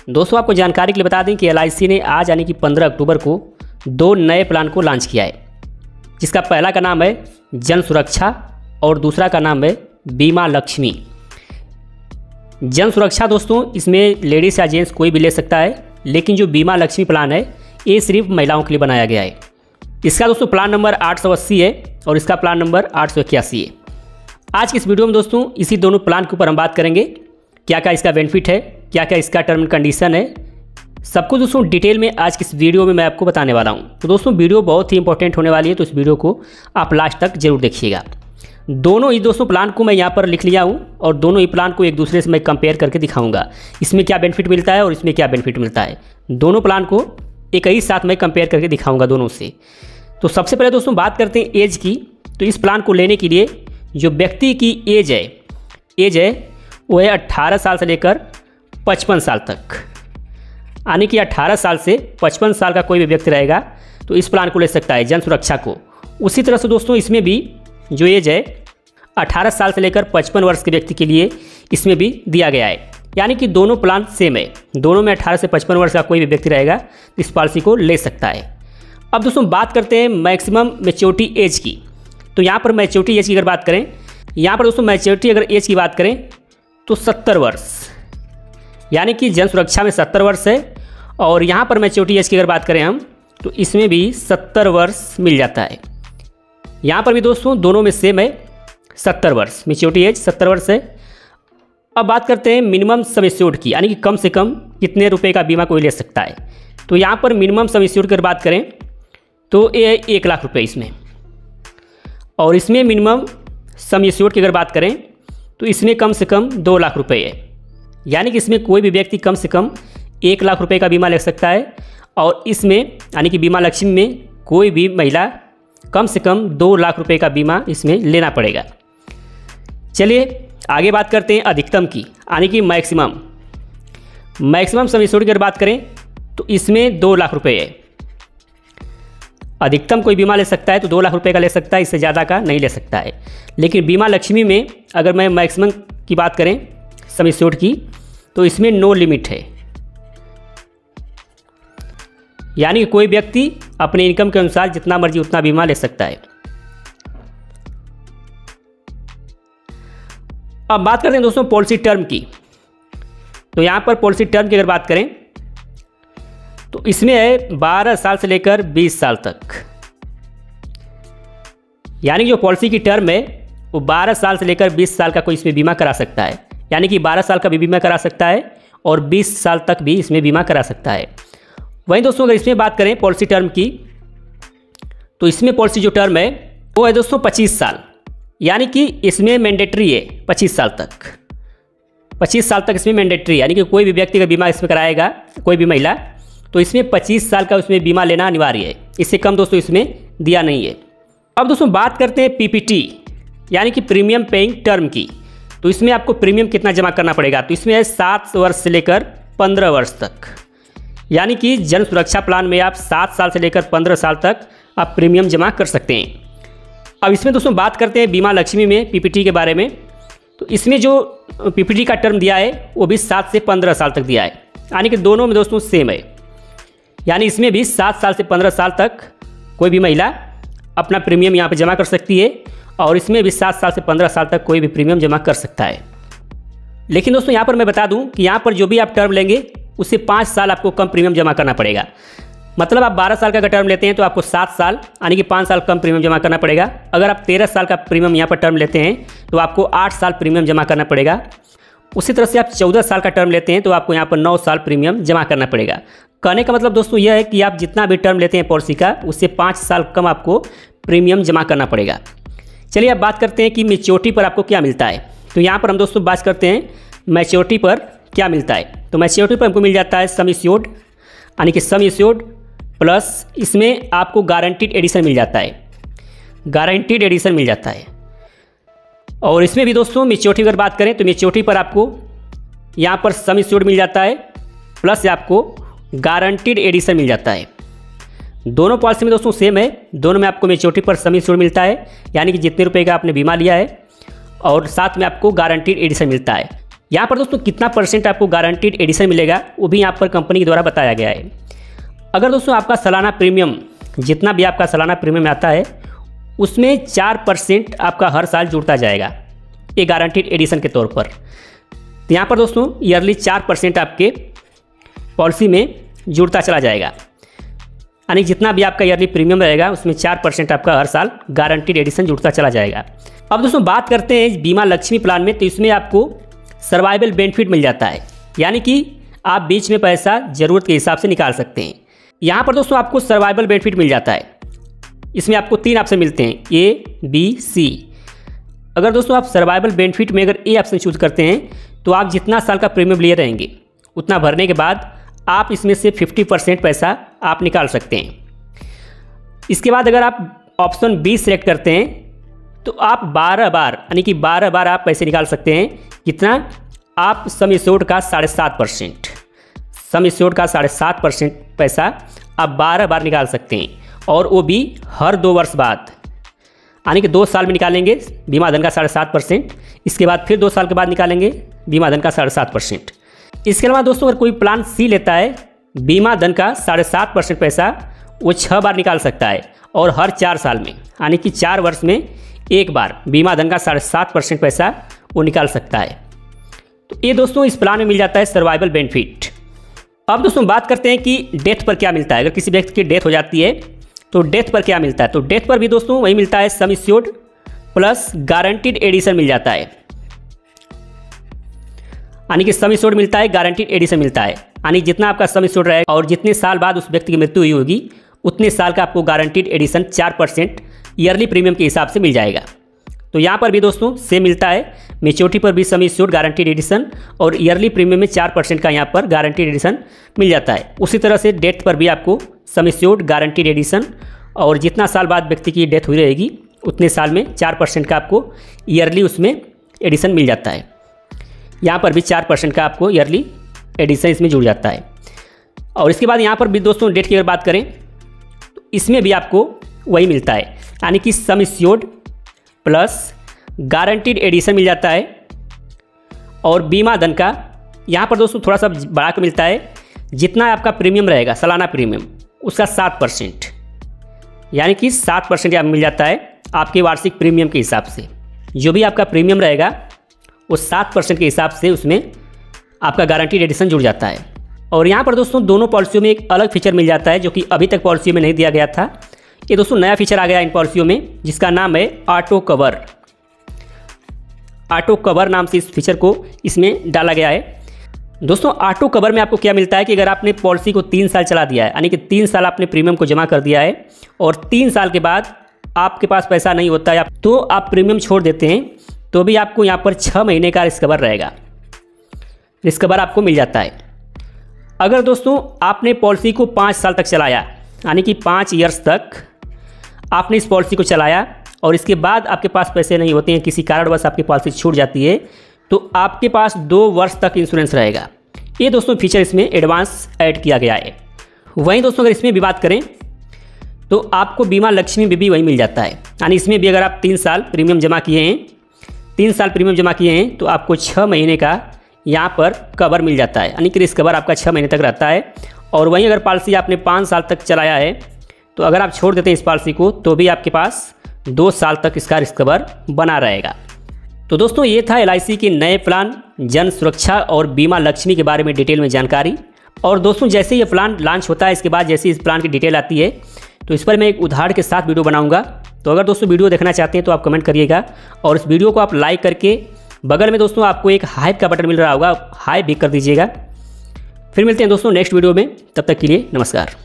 दोस्तों आपको जानकारी के लिए बता दें कि LIC ने आज यानी कि 15 अक्टूबर को 2 नए प्लान को लॉन्च किया है, जिसका पहला का नाम है जन सुरक्षा और दूसरा का नाम है बीमा लक्ष्मी। जन सुरक्षा दोस्तों इसमें लेडीज़ या जेंट्स कोई भी ले सकता है, लेकिन जो बीमा लक्ष्मी प्लान है ये सिर्फ महिलाओं के लिए बनाया गया है। इसका दोस्तों प्लान नंबर 880 है और इसका प्लान नंबर 881 है। आज की इस वीडियो में दोस्तों इसी दोनों प्लान के ऊपर हम बात करेंगे, क्या क्या इसका बेनिफिट है, क्या क्या इसका टर्म एंड कंडीशन है, सब कुछ दोस्तों डिटेल में आज की इस वीडियो में मैं आपको बताने वाला हूं। तो दोस्तों वीडियो बहुत ही इंपॉर्टेंट होने वाली है, तो इस वीडियो को आप लास्ट तक जरूर देखिएगा। दोनों ही दोस्तों प्लान को मैं यहाँ पर लिख लिया हूँ और दोनों ही प्लान को एक दूसरे से मैं कंपेयर करके दिखाऊंगा, इसमें क्या बेनिफिट मिलता है और इसमें क्या बेनिफिट मिलता है। दोनों प्लान को एक ही साथ मैं कंपेयर करके दिखाऊंगा दोनों से। तो सबसे पहले दोस्तों बात करते हैं एज की। तो इस प्लान को लेने के लिए जो व्यक्ति की एज है वो है 18 साल से लेकर 55 साल तक, यानी कि 18 साल से 55 साल का कोई भी व्यक्ति रहेगा तो इस प्लान को ले सकता है जन सुरक्षा को। उसी तरह से दोस्तों इसमें भी जो एज है 18 साल से लेकर 55 वर्ष के व्यक्ति के लिए इसमें भी दिया गया है, यानी कि दोनों प्लान सेम है। दोनों में 18 से 55 वर्ष का कोई भी व्यक्ति रहेगा तो इस पॉलिसी को ले सकता है। अब दोस्तों बात करते हैं मैक्सिमम मैच्योरिटी एज की। तो यहाँ पर मैच्योरिटी एज की अगर बात करें, यहाँ पर दोस्तों मैच्योरिटी अगर एज की बात करें तो 70 वर्ष, यानी कि जन सुरक्षा में 70 वर्ष है और यहाँ पर मैच्योरिटी एज की अगर बात करें हम तो इसमें भी 70 वर्ष मिल जाता है। यहाँ पर भी दोस्तों दोनों में सेम है 70 वर्ष, मैच्योरिटी एज 70 वर्ष है। अब बात करते हैं मिनिमम सम एश्योर्ड की, यानी कि कम से कम कितने रुपए का बीमा कोई ले सकता है। तो यहाँ पर मिनिमम सम एश्योर्ड की अगर बात करें तो ये 1 लाख रुपये इसमें, और इसमें मिनिमम सम एश्योर्ड की अगर बात करें तो इसमें कम से कम 2 लाख रुपये है, यानी कि इसमें कोई भी व्यक्ति कम से कम 1 लाख रुपये का बीमा ले सकता है। और इसमें यानी कि बीमा लक्ष्मी में कोई भी महिला कम से कम 2 लाख रुपये का बीमा इसमें लेना पड़ेगा। चलिए आगे बात करते हैं अधिकतम की, यानी कि मैक्सिमम सम एश्योर्ड की अगर बात करें तो इसमें 2 लाख रुपये है। अधिकतम कोई बीमा ले सकता है तो 2 लाख रुपए का ले सकता है, इससे ज़्यादा का नहीं ले सकता है। लेकिन बीमा लक्ष्मी में अगर मैं मैक्सिमम की बात करें सम एश्योर्ड की तो इसमें नो लिमिट है, यानी कि कोई व्यक्ति अपने इनकम के अनुसार जितना मर्जी उतना बीमा ले सकता है। अब बात करते हैं दोस्तों पॉलिसी टर्म की। तो यहाँ पर पॉलिसी टर्म की अगर बात करें तो इसमें है 12 साल से लेकर 20 साल तक, यानी जो पॉलिसी की टर्म है वो 12 साल से लेकर 20 साल का कोई इसमें बीमा करा सकता है, यानी कि 12 साल का भी बीमा करा सकता है और 20 साल तक भी इसमें बीमा करा सकता है। वहीं दोस्तों अगर इसमें बात करें पॉलिसी टर्म की तो इसमें पॉलिसी जो टर्म है वो है दोस्तों 25 साल, यानी कि इसमें मैंडेटरी है 25 साल तक। 25 साल तक इसमें मैंडेटरी, यानी कि कोई भी व्यक्ति का बीमा इसमें कराएगा, कोई भी महिला, तो इसमें 25 साल का उसमें बीमा लेना अनिवार्य है, इससे कम दोस्तों इसमें दिया नहीं है। अब दोस्तों बात करते हैं PPT, यानी कि प्रीमियम पेइंग टर्म की। तो इसमें आपको प्रीमियम कितना जमा करना पड़ेगा, तो इसमें है 7 वर्ष से लेकर 15 वर्ष तक, यानी कि जन सुरक्षा प्लान में आप 7 साल से लेकर 15 साल तक आप प्रीमियम जमा कर सकते हैं। अब इसमें दोस्तों बात करते हैं बीमा लक्ष्मी में PPT के बारे में। तो इसमें जो PPT का टर्म दिया है वो भी 7 से 15 साल तक दिया है, यानी कि दोनों में दोस्तों सेम है, यानी इसमें भी 7 साल से 15 साल तक कोई भी महिला अपना प्रीमियम यहाँ पे जमा कर सकती है और इसमें भी 7 साल से 15 साल तक कोई भी प्रीमियम जमा कर सकता है। लेकिन दोस्तों यहाँ पर मैं बता दूँ कि यहाँ पर जो भी आप टर्म लेंगे उससे 5 साल आपको कम प्रीमियम जमा करना पड़ेगा। मतलब आप 12 साल का अगर टर्म लेते हैं तो आपको 7 साल यानी कि 5 साल कम प्रीमियम जमा करना पड़ेगा। अगर आप 13 साल का प्रीमियम यहाँ पर टर्म लेते हैं तो आपको 8 साल प्रीमियम जमा करना पड़ेगा। उसी तरह से आप 14 साल का टर्म लेते हैं तो आपको यहाँ पर 9 साल प्रीमियम जमा करना पड़ेगा। कहने का मतलब दोस्तों यह है कि आप जितना भी टर्म लेते हैं पॉलिसी का उससे 5 साल कम आपको प्रीमियम जमा करना पड़ेगा। चलिए अब बात करते हैं कि मैच्योरिटी पर आपको क्या मिलता है। तो यहाँ पर हम दोस्तों बात करते हैं मैच्योरिटी पर क्या मिलता है। तो मैच्योरिटी पर हमको मिल जाता है सम एश्योर्ड, यानी कि सम एश्योर्ड प्लस इसमें आपको गारंटीड एडिशन मिल जाता है, गारंटीड एडिशन मिल जाता है। और इसमें भी दोस्तों मैच्योरिटी अगर बात करें तो मैच्योरिटी पर आपको यहाँ पर सम एश्योर्ड मिल जाता है प्लस आपको गारंटीड एडिशन मिल जाता है। दोनों पॉलिसी में दोस्तों सेम है, दोनों में आपको मैच्योरिटी पर सम एश्योर्ड मिलता है, यानी कि जितने रुपए का आपने बीमा लिया है, और साथ में आपको गारंटीड एडिशन मिलता है। यहाँ पर दोस्तों कितना % आपको गारंटीड एडिशन मिलेगा वो भी यहाँ पर कंपनी के द्वारा बताया गया है। अगर दोस्तों आपका सालाना प्रीमियम, जितना भी आपका सालाना प्रीमियम आता है उसमें 4% आपका हर साल जुड़ता जाएगा, ये गारंटीड एडिशन के तौर पर। तो यहाँ पर दोस्तों ईयरली 4% आपके पॉलिसी में जुड़ता चला जाएगा, यानी जितना भी आपका ईयरली प्रीमियम रहेगा उसमें 4% आपका हर साल गारंटीड एडिशन जुड़ता चला जाएगा। अब दोस्तों बात करते हैं बीमा लक्ष्मी प्लान में, तो इसमें आपको सर्वाइवल बेनिफिट मिल जाता है, यानी कि आप बीच में पैसा ज़रूरत के हिसाब से निकाल सकते हैं। यहाँ पर दोस्तों आपको सर्वाइवल बेनिफिट मिल जाता है, इसमें आपको 3 ऑप्शन मिलते हैं, A, B, C। अगर दोस्तों आप सर्वाइवल बेनिफिट में अगर A ऑप्शन चूज करते हैं तो आप जितना साल का प्रीमियम लिए रहेंगे उतना भरने के बाद आप इसमें से 50% पैसा आप निकाल सकते हैं। इसके बाद अगर आप ऑप्शन B सिलेक्ट करते हैं तो आप 12 बार, यानी कि 12 बार आप पैसे निकाल सकते हैं। कितना? आप सम एश्योर्ड का 7.5%, सम एश्योर्ड का 7.5% पैसा आप 12 बार निकाल सकते हैं, और वो भी हर 2 वर्ष बाद, यानी कि 2 साल में निकालेंगे बीमा धन का 7.5%, इसके बाद फिर 2 साल के बाद निकालेंगे बीमा धन का 7.5%। इसके अलावा दोस्तों अगर कोई प्लान C लेता है बीमा धन का 7.5% पैसा वो 6 बार निकाल सकता है, और हर 4 साल में, यानी कि 4 वर्ष में 1 बार बीमा धन का 7.5% पैसा वो निकाल सकता है। तो ये दोस्तों इस प्लान में मिल जाता है सर्वाइवल बेनिफिट। अब दोस्तों बात करते हैं कि डेथ पर क्या मिलता है। अगर किसी व्यक्ति की डेथ हो जाती है तो डेथ पर क्या मिलता है, तो डेथ पर भी दोस्तों वही मिलता है, sum assured plus guaranteed addition मिल जाता है, यानी कि सम एश्योर्ड मिलता है, गारंटीड एडिशन मिलता है, यानी जितना आपका सम एश्योर्ड रहेगा और जितने साल बाद उस व्यक्ति की मृत्यु हुई होगी उतने साल का आपको गारंटीड एडिशन 4% ईयरली प्रीमियम के हिसाब से मिल जाएगा। तो यहाँ पर भी दोस्तों सेम मिलता है, मैच्योरिटी पर भी सम एश्योर्ड गारंटीड एडिशन और ईयरली प्रीमियम में 4% का यहाँ पर गारंटीड एडिशन मिल जाता है। उसी तरह से डेथ पर भी आपको सम एश्योर्ड गारंटीड एडिशन, और जितना साल बाद व्यक्ति की डेथ हुई रहेगी उतने साल में 4% का आपको ईयरली उसमें एडिशन मिल जाता है। यहाँ पर भी 4% का आपको ईयरली एडिशन इसमें जुड़ जाता है। और इसके बाद यहाँ पर भी दोस्तों डेट की अगर बात करें तो इसमें भी आपको वही मिलता है, यानी कि sum assured plus guaranteed addition मिल जाता है, और बीमा धन का यहाँ पर दोस्तों थोड़ा सा बढ़ा के मिलता है, जितना आपका प्रीमियम रहेगा सालाना प्रीमियम उसका 7%, यानी कि 7% यहाँ मिल जाता है आपके वार्षिक प्रीमियम के हिसाब से। जो भी आपका प्रीमियम रहेगा वो 7% के हिसाब से उसमें आपका गारंटीड एडिशन जुड़ जाता है। और यहाँ पर दोस्तों दोनों पॉलिसियों में एक अलग फीचर मिल जाता है जो कि अभी तक पॉलिसियों में नहीं दिया गया था। ये दोस्तों नया फीचर आ गया इन पॉलिसियों में, जिसका नाम है ऑटो कवर। ऑटो कवर नाम से इस फीचर को इसमें डाला गया है। दोस्तों ऑटो कवर में आपको क्या मिलता है कि अगर आपने पॉलिसी को 3 साल चला दिया है, यानी कि 3 साल आपने प्रीमियम को जमा कर दिया है और 3 साल के बाद आपके पास पैसा नहीं होता है तो आप प्रीमियम छोड़ देते हैं, तो भी आपको यहाँ पर 6 महीने का रिस्क कवर रहेगा, रिस्क कवर आपको मिल जाता है। अगर दोस्तों आपने पॉलिसी को 5 साल तक चलाया, यानी कि 5 ईयर्स तक आपने इस पॉलिसी को चलाया और इसके बाद आपके पास पैसे नहीं होते हैं, किसी कारणवश आपकी पॉलिसी छूट जाती है, तो आपके पास 2 वर्ष तक इंश्योरेंस रहेगा। ये दोस्तों फीचर इसमें एडवांस ऐड किया गया है। वहीं दोस्तों अगर इसमें भी बात करें तो आपको बीमा लक्ष्मी में भी वही मिल जाता है, यानी इसमें भी अगर आप 3 साल प्रीमियम जमा किए हैं, 3 साल प्रीमियम जमा किए हैं तो आपको 6 महीने का यहाँ पर कवर मिल जाता है, यानी कि रिस्क कवर आपका 6 महीने तक रहता है। और वहीं अगर पॉलिसी आपने 5 साल तक चलाया है तो अगर आप छोड़ देते हैं इस पॉलिसी को तो भी आपके पास 2 साल तक इसका रिस्क कवर बना रहेगा। तो दोस्तों ये था LIC के नए प्लान जन सुरक्षा और बीमा लक्ष्मी के बारे में डिटेल में जानकारी। और दोस्तों जैसे ये प्लान लॉन्च होता है इसके बाद जैसे इस प्लान की डिटेल आती है तो इस पर मैं एक उदाहरण के साथ वीडियो बनाऊंगा। तो अगर दोस्तों वीडियो देखना चाहते हैं तो आप कमेंट करिएगा और इस वीडियो को आप लाइक करके बगल में दोस्तों आपको एक हाइप का बटन मिल रहा होगा, हाइप भी कर दीजिएगा। फिर मिलते हैं दोस्तों नेक्स्ट वीडियो में, तब तक के लिए नमस्कार।